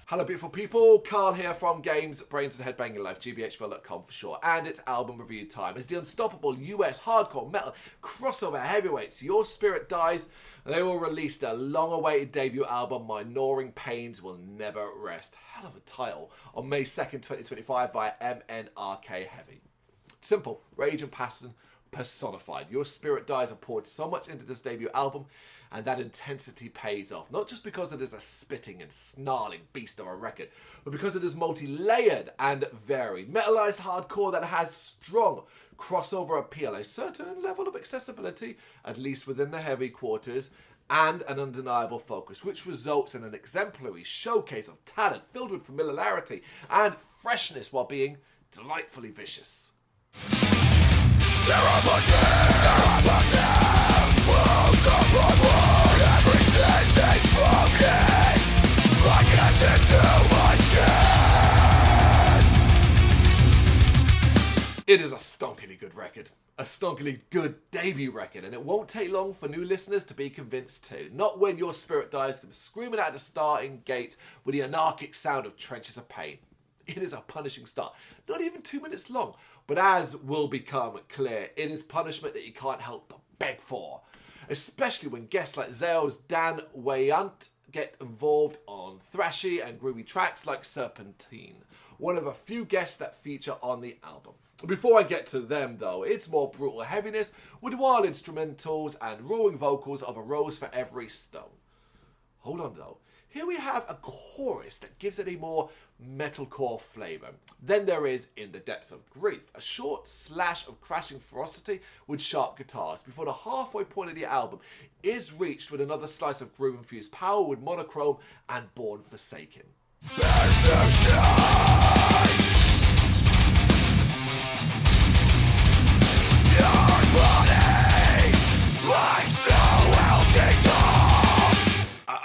Hello beautiful people, Carl here from Games, Brains and Headbanging Life, gbhblofficial for short, and it's album review time. As the unstoppable US hardcore metal crossover heavyweights Your Spirit Dies, they will release their long-awaited debut album, My Gnawing Pains Will Never Rest. Hell of a title. On May 2nd, 2025 via MNRK Heavy. Simple, rage and passion personified. Your Spirit Dies have poured so much into this debut album, and that intensity pays off. Not just because it is a spitting and snarling beast of a record, but because it is multi-layered and varied. Metalized hardcore that has strong crossover appeal, a certain level of accessibility, at least within the heavy quarters, and an undeniable focus, which results in an exemplary showcase of talent filled with familiarity and freshness while being delightfully vicious. Terrible doom, wounds of my wound, every sentence spoken, like acid to my skin. It is a stonkily good record. A stonkily good debut record, and it won't take long for new listeners to be convinced too. Not when Your Spirit Dies comes screaming out the starting gate with the anarchic sound of Trenches of Pain. It is a punishing start, not even 2 minutes long, but as will become clear, it is punishment that you can't help but beg for. Especially when guests like Zale's Gnawing get involved on thrashy and groovy tracks like Serpentine, one of a few guests that feature on the album. Before I get to them though, it's more brutal heaviness with wild instrumentals and roaring vocals of a rose for every stone. Hold on though. Here we have a chorus that gives it a more metalcore flavour. Then there is In the Depths of Grief, a short slash of crashing ferocity with sharp guitars before the halfway point of the album is reached with another slice of groove-infused power with Monochrome and Born Forsaken.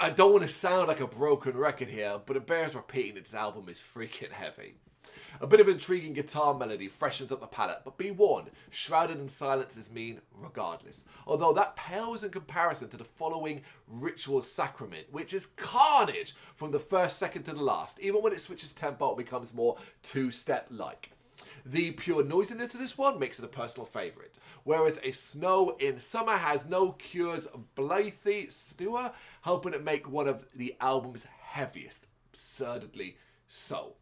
I don't want to sound like a broken record here, but it bears repeating its album is freaking heavy. A bit of intriguing guitar melody freshens up the palette, but be warned, shrouded in silence is mean regardless. Although that pales in comparison to the following Ritual Sacrament, which is carnage from the first second to the last. Even when it switches tempo, it becomes more two-step-like. The pure noisiness of this one makes it a personal favourite, whereas A Snow in Summer has no cures Blythe Stewer, helping it make one of the album's heaviest, absurdly so.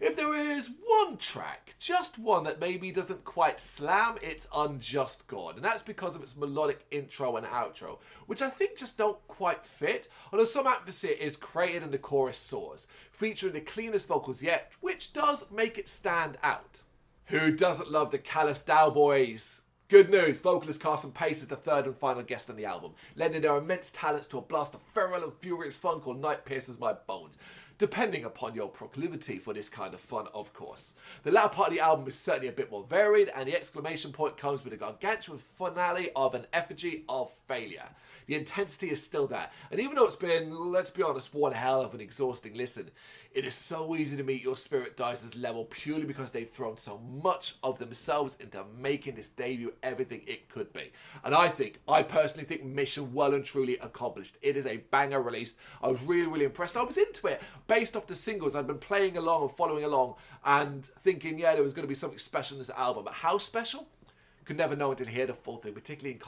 If there is one track, just one that maybe doesn't quite slam, it's Unjust God, and that's because of its melodic intro and outro, which I think just don't quite fit, although some atmosphere is created and the chorus soars, featuring the cleanest vocals yet, which does make it stand out. Who doesn't love the Callous Dowboys? Good news, vocalist Carson Pace is the third and final guest on the album, lending their immense talents to a blast of feral and furious fun called Night Pierces My Bones, depending upon your proclivity for this kind of fun, of course. The latter part of the album is certainly a bit more varied, and the exclamation point comes with a gargantuan finale of an effigy of failure. The intensity is still there, and even though it's been, let's be honest, one hell of an exhausting listen, it is so easy to meet Your Spirit Dies' level purely because they've thrown so much of themselves into making this debut everything it could be. And I personally think mission well and truly accomplished. It is a banger release. I was really impressed. I was into it based off the singles. I'd been playing along and following along and thinking, yeah, there was going to be something special in this album. But how special? Could never know until you hear the full thing, particularly in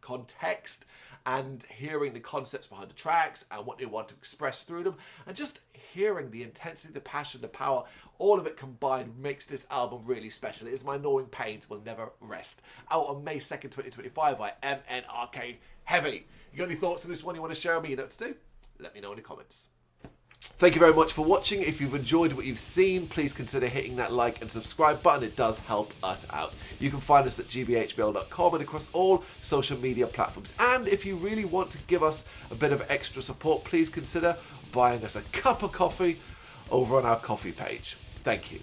context, and hearing the concepts behind the tracks and what they want to express through them, and just hearing the intensity, the passion, the power, all of it combined makes this album really special. It is My Gnawing Pains Will Never Rest, out on May 2nd, 2025 by MNRK Heavy. You got any thoughts on this one you want to share with me? You know what to do? Let me know in the comments. Thank you very much for watching. If you've enjoyed what you've seen, please consider hitting that like and subscribe button. It does help us out. You can find us at gbhblofficial and across all social media platforms. And if you really want to give us a bit of extra support, please consider buying us a cup of coffee over on our coffee page. Thank you.